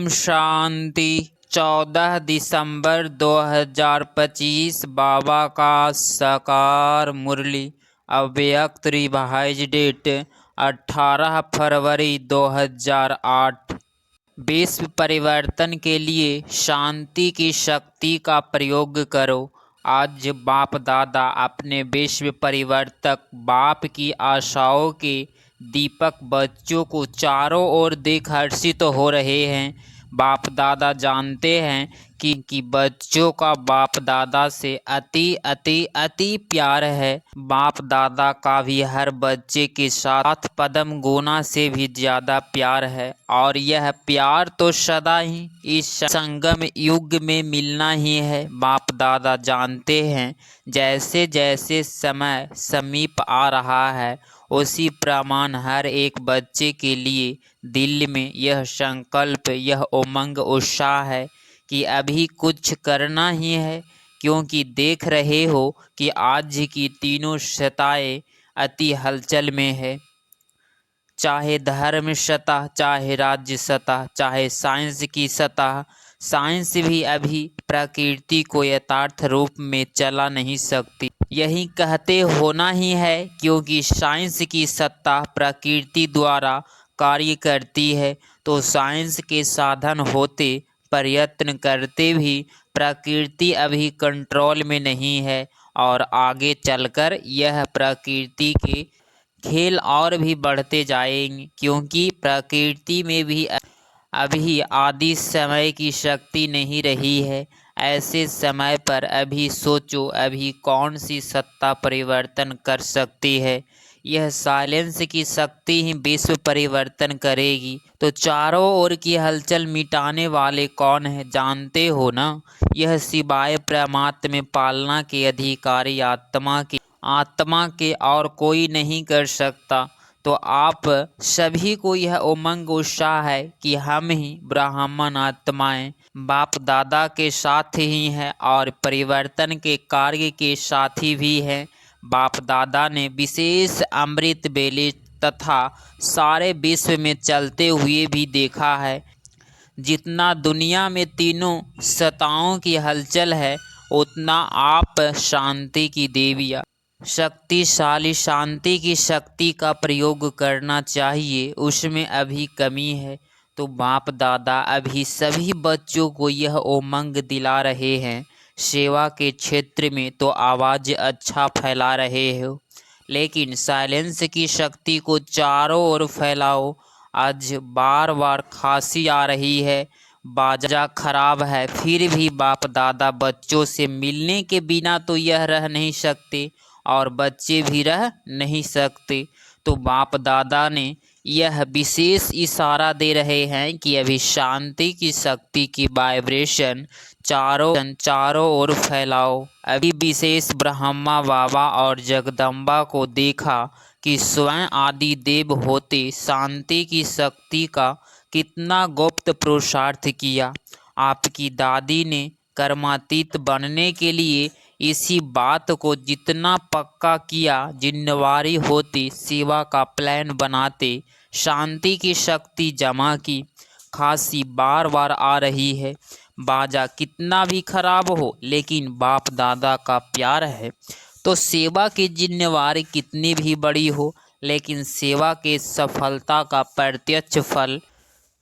ओम शांति। 14 दिसंबर 2025 बाबा का साकार मुरली। अव्यक्त रिवाइज डेट 18 फरवरी 2008। विश्व परिवर्तन के लिए शांति की शक्ति का प्रयोग करो। आज बाप दादा अपने विश्व परिवर्तक बाप की आशाओं के दीपक बच्चों को चारों ओर देख हर्षित हो रहे हैं। बाप दादा जानते हैं कि बच्चों का बाप दादा से अति अति अति प्यार है। बाप दादा का भी हर बच्चे के साथ पद्म गोना से भी ज़्यादा प्यार है, और यह प्यार तो सदा ही इस संगम युग में मिलना ही है। बाप दादा जानते हैं जैसे जैसे समय समीप आ रहा है, उसी प्रमाण हर एक बच्चे के लिए दिल में यह संकल्प, यह उमंग, उत्साह है कि अभी कुछ करना ही है, क्योंकि देख रहे हो कि आज की तीनों सत्ताएं अति हलचल में है। चाहे धर्म सतह, चाहे राज्य सतह, चाहे साइंस की सतह। साइंस भी अभी प्रकृति को यथार्थ रूप में चला नहीं सकती। यही कहते होना ही है, क्योंकि साइंस की सत्ता प्रकृति द्वारा कार्य करती है, तो साइंस के साधन होते, प्रयत्न करते भी प्रकृति अभी कंट्रोल में नहीं है, और आगे चलकर यह प्रकृति के खेल और भी बढ़ते जाएंगे, क्योंकि प्रकृति में भी अभी आदि समय की शक्ति नहीं रही है। ऐसे समय पर अभी सोचो, अभी कौन सी सत्ता परिवर्तन कर सकती है। यह साइलेंस की शक्ति ही विश्व परिवर्तन करेगी। तो चारों ओर की हलचल मिटाने वाले कौन है, जानते हो ना? यह सिवाय परमात्मा पालना के अधिकारी आत्मा के और कोई नहीं कर सकता। तो आप सभी को यह उमंग, उत्साह है कि हम ही ब्राह्मण आत्माएं बाप दादा के साथ ही हैं, और परिवर्तन के कार्य के साथी भी हैं। बाप दादा ने विशेष अमृत बेले तथा सारे विश्व में चलते हुए भी देखा है। जितना दुनिया में तीनों सत्ताओं की हलचल है, उतना आप शांति की देवियाँ, शक्तिशाली शांति की शक्ति का प्रयोग करना चाहिए, उसमें अभी कमी है। तो बाप दादा अभी सभी बच्चों को यह उमंग दिला रहे हैं। सेवा के क्षेत्र में तो आवाज़ अच्छा फैला रहे हो, लेकिन साइलेंस की शक्ति को चारों ओर फैलाओ। आज बार बार खांसी आ रही है, बाजा खराब है, फिर भी बाप दादा बच्चों से मिलने के बिना तो यह रह नहीं सकते, और बच्चे भी रह नहीं सकते। तो बाप दादा ने यह विशेष इशारा दे रहे हैं कि अभी शांति की शक्ति की वाइब्रेशन चारों ओर फैलाओ। अभी विशेष ब्रह्मा बाबा और जगदम्बा को देखा कि स्वयं आदि देव होते शांति की शक्ति का कितना गुप्त पुरुषार्थ किया। आपकी दादी ने कर्मातीत बनने के लिए इसी बात को जितना पक्का किया, जिम्मेवारी होती सेवा का प्लान बनाते, शांति की शक्ति जमा की। खांसी बार बार आ रही है, बाजा कितना भी खराब हो, लेकिन बाप दादा का प्यार है। तो सेवा की जिम्मेवारी कितनी भी बड़ी हो, लेकिन सेवा के सफलता का प्रत्यक्ष फल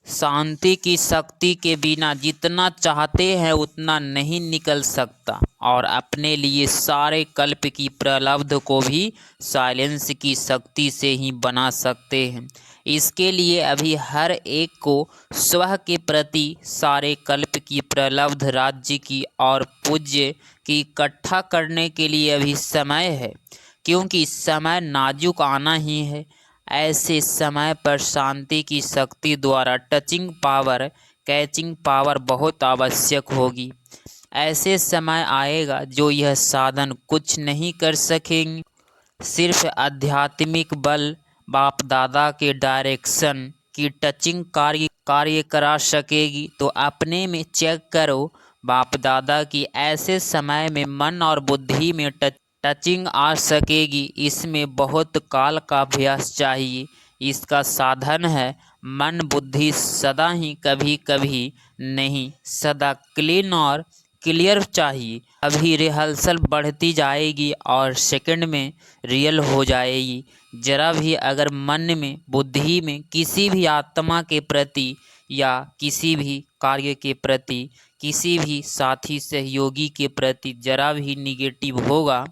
शांति की शक्ति के बिना जितना चाहते हैं उतना नहीं निकल सकता। और अपने लिए सारे कल्प की प्रलब्ध को भी साइलेंस की शक्ति से ही बना सकते हैं। इसके लिए अभी हर एक को स्व के प्रति सारे कल्प की प्रलब्ध राज्य की और पूज्य की इकट्ठा करने के लिए अभी समय है, क्योंकि समय नाजुक आना ही है। ऐसे समय पर शांति की शक्ति द्वारा टचिंग पावर, कैचिंग पावर बहुत आवश्यक होगी। ऐसे समय आएगा जो यह साधन कुछ नहीं कर सकेंगे, सिर्फ आध्यात्मिक बल बाप दादा के डायरेक्शन की टचिंग कार्य करा सकेगी। तो अपने में चेक करो, बाप दादा की ऐसे समय में मन और बुद्धि में टचिंग आ सकेगी। इसमें बहुत काल का अभ्यास चाहिए। इसका साधन है मन बुद्धि सदा ही कभी कभी नहीं, सदा क्लीन और क्लियर चाहिए। अभी रिहर्सल बढ़ती जाएगी और सेकंड में रियल हो जाएगी। जरा भी अगर मन में बुद्धि में किसी भी आत्मा के प्रति या किसी भी कार्य के प्रति, किसी भी साथी सहयोगी के प्रति जरा भी निगेटिव होगा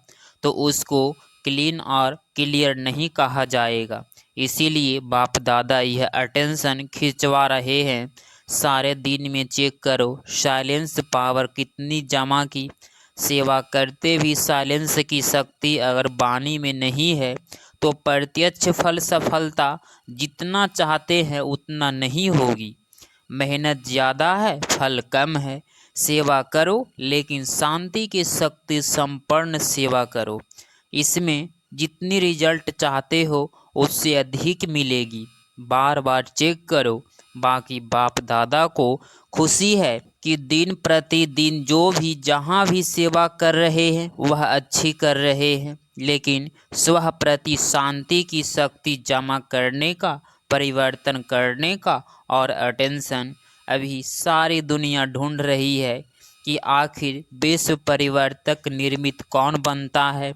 तो उसको क्लीन और क्लियर नहीं कहा जाएगा। इसीलिए बाप दादा यह अटेंशन खिंचवा रहे हैं। सारे दिन में चेक करो साइलेंस पावर कितनी जमा की। सेवा करते भी साइलेंस की शक्ति अगर वाणी में नहीं है तो प्रत्यक्ष फल सफलता जितना चाहते हैं उतना नहीं होगी। मेहनत ज़्यादा है, फल कम है। सेवा करो लेकिन शांति की शक्ति संपन्न सेवा करो। इसमें जितनी रिजल्ट चाहते हो उससे अधिक मिलेगी। बार बार चेक करो। बाकी बाप दादा को खुशी है कि दिन प्रतिदिन जो भी जहाँ भी सेवा कर रहे हैं वह अच्छी कर रहे हैं, लेकिन स्व प्रति शांति की शक्ति जमा करने का, परिवर्तन करने का और अटेंशन अभी सारी दुनिया ढूंढ रही है कि आखिर विश्व परिवर्तक निर्मित कौन बनता है।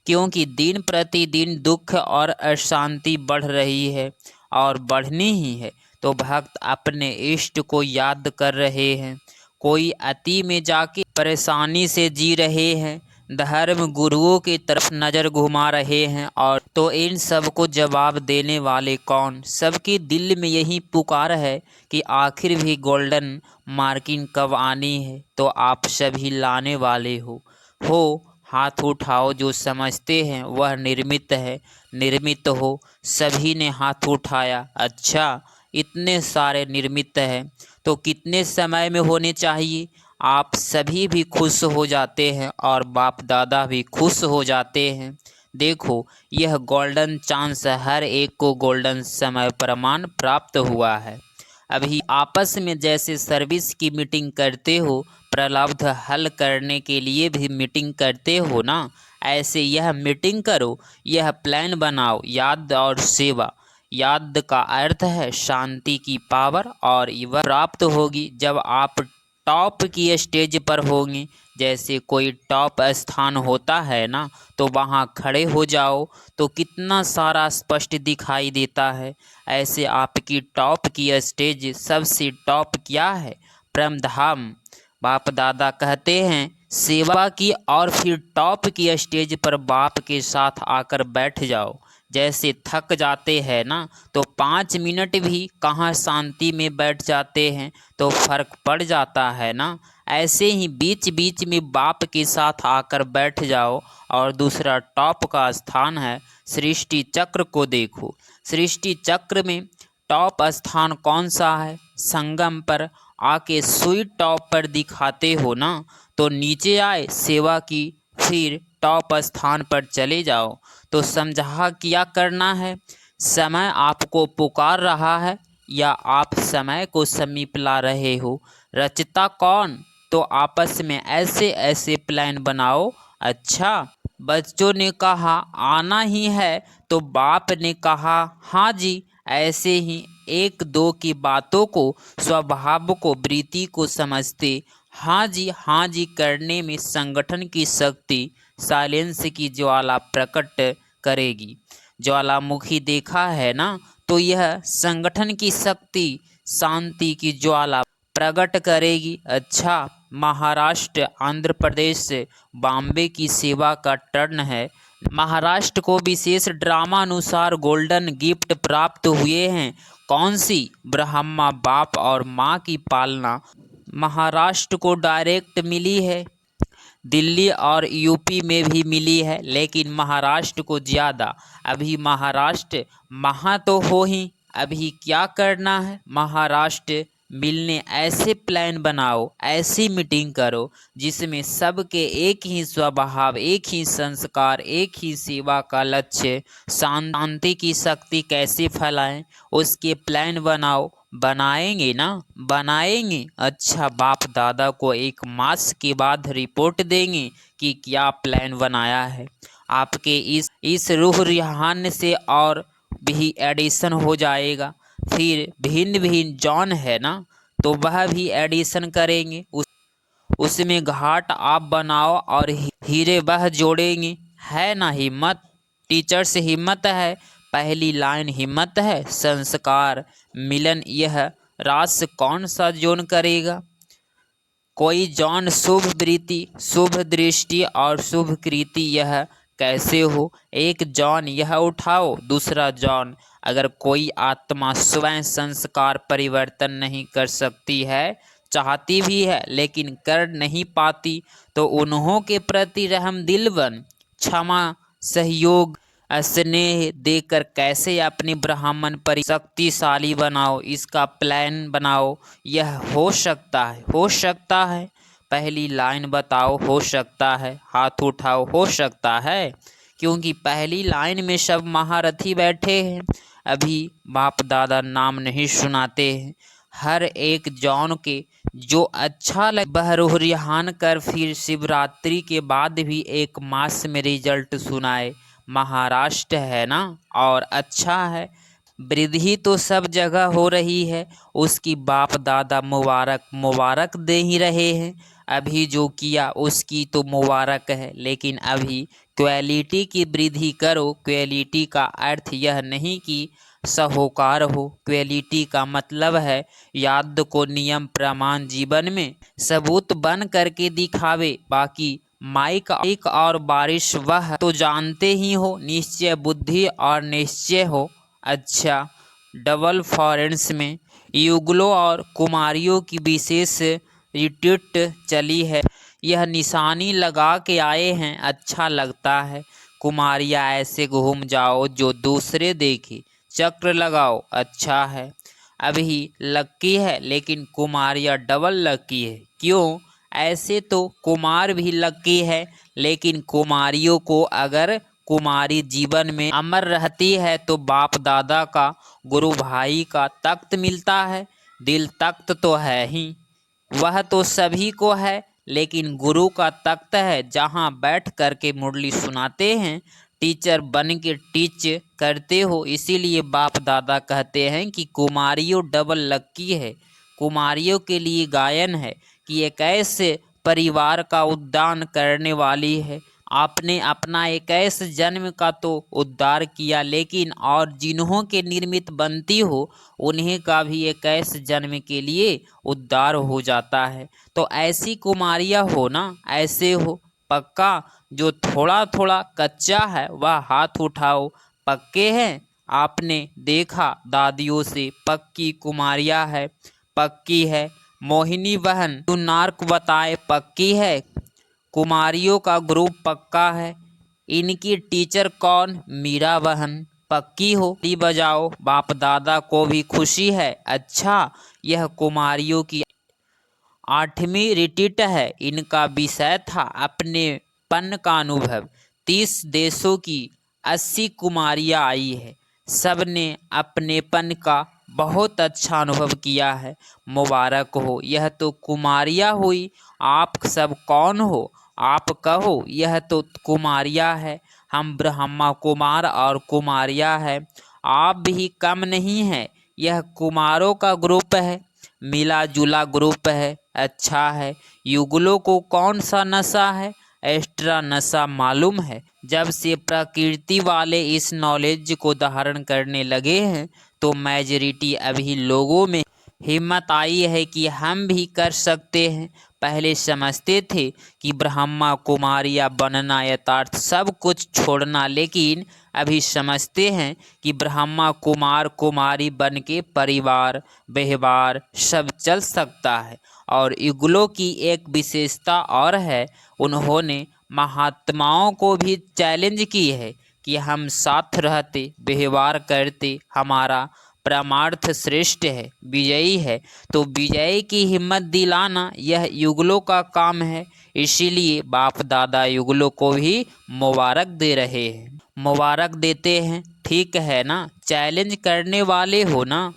क्योंकि दिन प्रतिदिन दुख और अशांति बढ़ रही है और बढ़नी ही है, तो भक्त अपने इष्ट को याद कर रहे हैं। कोई अति में जाके परेशानी से जी रहे हैं, धर्म गुरुओं की तरफ नज़र घुमा रहे हैं। और तो इन सब को जवाब देने वाले कौन? सबके दिल में यही पुकार है कि आखिर भी गोल्डन मार्किंग कब आनी है, तो आप सभी लाने वाले हो। हाथ उठाओ जो समझते हैं वह निर्मित है, निर्मित हो। सभी ने हाथ उठाया। अच्छा, इतने सारे निर्मित हैं तो कितने समय में होने चाहिए? आप सभी भी खुश हो जाते हैं और बाप दादा भी खुश हो जाते हैं। देखो, यह गोल्डन चांस हर एक को गोल्डन समय प्रमाण प्राप्त हुआ है। अभी आपस में जैसे सर्विस की मीटिंग करते हो, प्रलब्ध हल करने के लिए भी मीटिंग करते हो ना, ऐसे यह मीटिंग करो, यह प्लान बनाओ। याद और सेवा। याद का अर्थ है शांति की पावर और वह प्राप्त होगी जब आप टॉप की स्टेज पर होंगे। जैसे कोई टॉप स्थान होता है ना, तो वहाँ खड़े हो जाओ तो कितना सारा स्पष्ट दिखाई देता है। ऐसे आपकी टॉप की स्टेज सबसे टॉप क्या है? परम धाम। बाप दादा कहते हैं सेवा की और फिर टॉप की स्टेज पर बाप के साथ आकर बैठ जाओ। जैसे थक जाते हैं ना, तो 5 मिनट भी कहाँ शांति में बैठ जाते हैं तो फर्क पड़ जाता है ना। ऐसे ही बीच बीच में बाप के साथ आकर बैठ जाओ। और दूसरा टॉप का स्थान है सृष्टि चक्र को देखो। सृष्टि चक्र में टॉप स्थान कौन सा है? संगम पर आके सुई टॉप पर दिखाते हो ना, तो नीचे आए सेवा की, फिर टॉप स्थान पर चले जाओ। तो समझा क्या करना है? समय आपको पुकार रहा है या आप समय को समीप ला रहे हो? रचता कौन? तो आपस में ऐसे ऐसे प्लान बनाओ। अच्छा, बच्चों ने कहा आना ही है, तो बाप ने कहा हाँ जी। ऐसे ही एक दो की बातों को, स्वभाव को, वृत्ति को समझते हाँ जी करने में संगठन की शक्ति साइलेंस की ज्वाला प्रकट करेगी। ज्वालामुखी देखा है ना, तो यह संगठन की शक्ति शांति की ज्वाला प्रकट करेगी। अच्छा, महाराष्ट्र, आंध्र प्रदेश, बॉम्बे की सेवा का टर्न है। महाराष्ट्र को विशेष ड्रामा अनुसार गोल्डन गिफ्ट प्राप्त हुए हैं। कौन सी? ब्रह्मा बाप और माँ की पालना महाराष्ट्र को डायरेक्ट मिली है। दिल्ली और यूपी में भी मिली है, लेकिन महाराष्ट्र को ज़्यादा। अभी महाराष्ट्र महा तो हो ही, अभी क्या करना है? महाराष्ट्र मिलने ऐसे प्लान बनाओ, ऐसी मीटिंग करो जिसमें सबके एक ही स्वभाव, एक ही संस्कार, एक ही सेवा का लक्ष्य। शांति की शक्ति कैसे फैलाएं उसके प्लान बनाओ। बनाएंगे ना? बनाएंगे। अच्छा, बाप दादा को 1 मास के बाद रिपोर्ट देंगे कि क्या प्लान बनाया है। आपके इस रूह रिहान से और भी एडिशन हो जाएगा। फिर भिन्न भिन्न जॉन है ना, तो वह भी एडिशन करेंगे। उसमें घाट आप बनाओ और हीरे वह जोड़ेंगे। है ना हिम्मत, टीचर से हिम्मत है। पहली लाइन हिम्मत है, संस्कार मिलन यह रास कौन सा जोन करेगा। कोई जॉन शुभ वृत्ति शुभ दृष्टि और शुभ कृति यह कैसे हो। एक जॉन यह उठाओ, दूसरा जॉन अगर कोई आत्मा स्वयं संस्कार परिवर्तन नहीं कर सकती है, चाहती भी है लेकिन कर नहीं पाती, तो उन्हों के प्रति रहम दिल बन क्षमा सहयोग स्नेह देकर कैसे अपने ब्राह्मण पर शक्तिशाली बनाओ, इसका प्लान बनाओ। यह हो सकता है। पहली लाइन बताओ, हो सकता है, हाथ उठाओ, हो सकता है। क्योंकि पहली लाइन में सब महारथी बैठे हैं, अभी बाप दादा नाम नहीं सुनाते हैं। हर एक जॉन के जो अच्छा लगे वह रुहरिहान कर फिर शिवरात्रि के बाद भी एक मास में रिजल्ट सुनाए। महाराष्ट्र है ना, और अच्छा है। वृद्धि तो सब जगह हो रही है, उसकी बाप दादा मुबारक दे ही रहे हैं। अभी जो किया उसकी तो मुबारक है, लेकिन अभी क्वालिटी की वृद्धि करो। क्वालिटी का अर्थ यह नहीं कि साहूकार हो, क्वालिटी का मतलब है याद को नियम प्रमाण जीवन में सबूत बन करके दिखावे। बाकी माइक और बारिश वह तो जानते ही हो, निश्चय बुद्धि और निश्चय हो। अच्छा, डबल फॉरेंस में युगलों और कुमारियों की विशेष रिट्रीट चली है। यह निशानी लगा के आए हैं, अच्छा लगता है। कुमारियाँ ऐसे घूम जाओ जो दूसरे देखे, चक्र लगाओ, अच्छा है। अभी लक्की है लेकिन कुमारियाँ डबल लक्की है। क्यों? ऐसे तो कुमार भी लक्की है, लेकिन कुमारियों को अगर कुमारी जीवन में अमर रहती है तो बाप दादा का गुरु भाई का तख्त मिलता है। दिल तख्त तो है ही, वह तो सभी को है, लेकिन गुरु का तख्त है जहाँ बैठ करके मुरली सुनाते हैं, टीचर बन के टीच करते हो। इसीलिए बाप दादा कहते हैं कि कुमारियों डबल लक्की है। कुमारियों के लिए गायन है कि एक ऐसे परिवार का उद्धार करने वाली है। आपने अपना 21 जन्म का तो उद्धार किया, लेकिन और जिन्हों के निर्मित बनती हो उन्हें का भी 21 जन्म के लिए उद्धार हो जाता है। तो ऐसी कुमारियाँ हो ना, ऐसे हो पक्का। जो थोड़ा थोड़ा कच्चा है वह हाथ उठाओ। पक्के हैं? आपने देखा दादियों से पक्की कुमारियाँ है, पक्की है। मोहिनी बहन तू नार्क बताए, पक्की है। कुमारियों का ग्रुप पक्का है। इनकी टीचर कौन? मीरा बहन, पक्की हो। टी बजाओ, बाप दादा को भी खुशी है। अच्छा, यह कुमारियों की 8वीं रिट्रीट है। इनका विषय था अपने पन का अनुभव। 30 देशों की 80 कुमारियाँ आई है, सब ने अपनेपन का बहुत अच्छा अनुभव किया है। मुबारक हो। यह तो कुमारियाँ हुई, आप सब कौन हो? आप कहो, यह तो कुमारियाँ है। हम ब्रह्मा कुमार और कुमारियाँ है, आप भी कम नहीं है। यह कुमारों का ग्रुप है, मिला जुला ग्रुप है, अच्छा है। युगलों को कौन सा नशा है? एक्स्ट्रा नशा मालूम है। जब से प्रकृति वाले इस नॉलेज को धारण करने लगे हैं तो मेजॉरिटी अभी लोगों में हिम्मत आई है कि हम भी कर सकते हैं। पहले समझते थे कि ब्रह्मा कुमारियाँ बनना यथार्थ सब कुछ छोड़ना, लेकिन अभी समझते हैं कि ब्रह्मा कुमार कुमारी बन के परिवार व्यवहार सब चल सकता है। और युगलों की एक विशेषता और है, उन्होंने महात्माओं को भी चैलेंज की है कि हम साथ रहते व्यवहार करते, हमारा परमार्थ श्रेष्ठ है, विजयी है। तो विजय की हिम्मत दिलाना यह युगलों का काम है। इसीलिए बाप दादा युगलों को भी मुबारक दे रहे हैं, मुबारक देते हैं। ठीक है ना? चैलेंज करने वाले हो ना,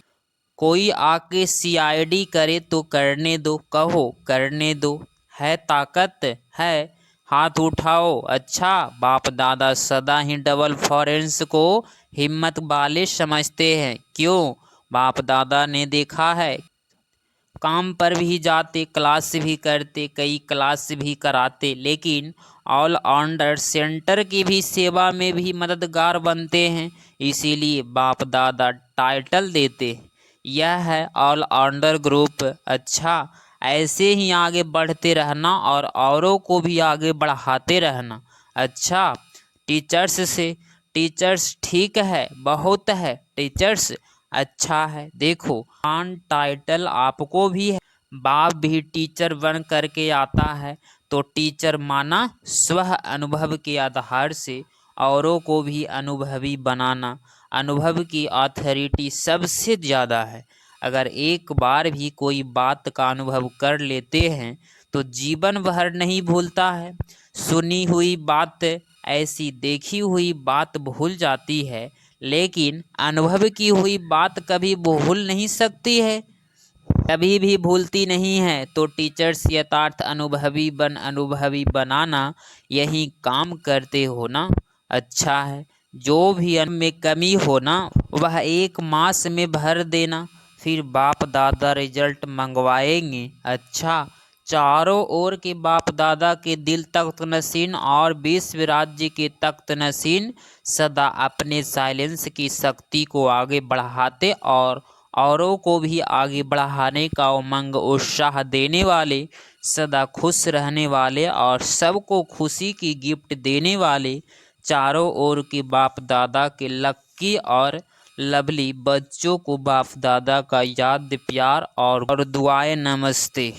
कोई आके CID करे तो करने दो, कहो करने दो। है ताकत है, हाथ उठाओ। अच्छा, बाप दादा सदा ही डबल फॉरेंस को हिम्मत वाले समझते हैं। क्यों? बाप दादा ने देखा है, काम पर भी जाते, क्लास भी करते, कई क्लास भी कराते, लेकिन ऑल राउंडर सेंटर की भी सेवा में भी मददगार बनते हैं, इसीलिए बाप दादा टाइटल देते हैं। यह है ऑल राउंडर ग्रुप। अच्छा, ऐसे ही आगे बढ़ते रहना और औरों को भी आगे बढ़ाते रहना। अच्छा, टीचर्स ठीक है, बहुत है टीचर्स, अच्छा है। देखो ऑन टाइटल आपको भी है, बाप भी टीचर बन करके आता है, तो टीचर माना स्व अनुभव के आधार से औरों को भी अनुभवी बनाना। अनुभव की अथॉरिटी सबसे ज़्यादा है। अगर एक बार भी कोई बात का अनुभव कर लेते हैं तो जीवन भर नहीं भूलता है। सुनी हुई बात ऐसी देखी हुई बात भूल जाती है, लेकिन अनुभव की हुई बात कभी भूल नहीं सकती है, कभी भी भूलती नहीं है। तो टीचर्स यथार्थ अनुभवी बनाना यही काम करते हो ना। अच्छा है, जो भी में कमी हो ना वह एक मास में भर देना, फिर बाप दादा रिजल्ट मंगवाएंगे। अच्छा, चारों ओर के बाप दादा के दिल तख्त नशीन और विश्व राज्य के तख्त नशीन सदा अपने साइलेंस की शक्ति को आगे बढ़ाते और औरों को भी आगे बढ़ाने का उमंग उत्साह देने वाले, सदा खुश रहने वाले और सबको खुशी की गिफ्ट देने वाले, चारों ओर के बाप दादा के लक्की और लवली बच्चों को बाप दादा का याद प्यार और दुआएं नमस्ते।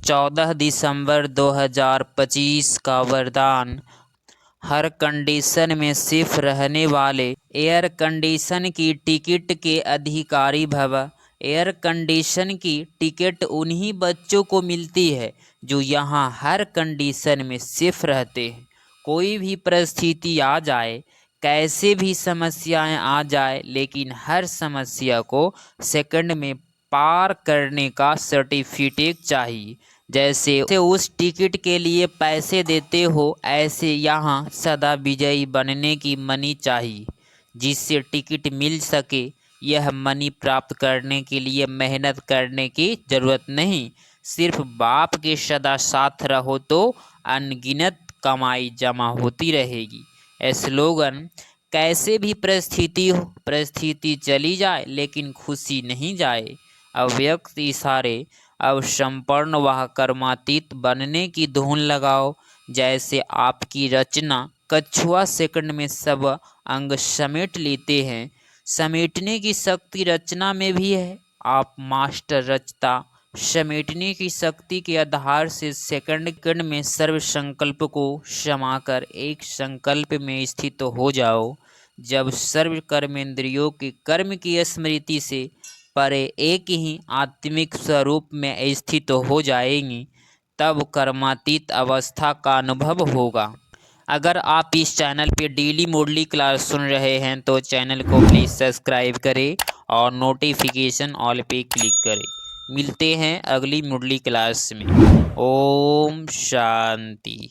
14 दिसंबर 2025 का वरदान। हर कंडीशन में सेफ रहने वाले एयर कंडीशन की टिकट के अधिकारी भव। एयर कंडीशन की टिकट उन्हीं बच्चों को मिलती है जो यहाँ हर कंडीशन में सेफ रहते हैं। कोई भी परिस्थिति आ जाए, कैसे भी समस्याएं आ जाए, लेकिन हर समस्या को सेकंड में पार करने का सर्टिफिकेट चाहिए। जैसे उस टिकट के लिए पैसे देते हो, ऐसे यहाँ सदा विजयी बनने की मनी चाहिए, जिससे टिकट मिल सके। यह मनी प्राप्त करने के लिए मेहनत करने की ज़रूरत नहीं, सिर्फ बाप के सदा साथ रहो तो अनगिनत कमाई जमा होती रहेगी। स्लोगन। कैसे भी परिस्थिति हो, परिस्थिति चली जाए लेकिन खुशी नहीं जाए। अव्यक्त इशारे। अब संपूर्ण वह कर्मातीत बनने की धुन लगाओ, जैसे आपकी रचना कछुआ सेकंड में सब अंग समेट लेते हैं। समेटने की शक्ति रचना में भी है। आप मास्टर रचता समेटने की शक्ति के आधार से सेकंड में सर्व संकल्प को समाकर एक संकल्प में स्थित हो जाओ। जब सर्व कर्मेंद्रियों के कर्म की स्मृति से परे एक ही आत्मिक स्वरूप में स्थित हो जाएंगी, तब कर्मातीत अवस्था का अनुभव होगा। अगर आप इस चैनल पे डेली मॉडली क्लास सुन रहे हैं तो चैनल को प्लीज़ सब्सक्राइब करें और नोटिफिकेशन ऑल पे क्लिक करें। मिलते हैं अगली मॉडली क्लास में। ओम शांति।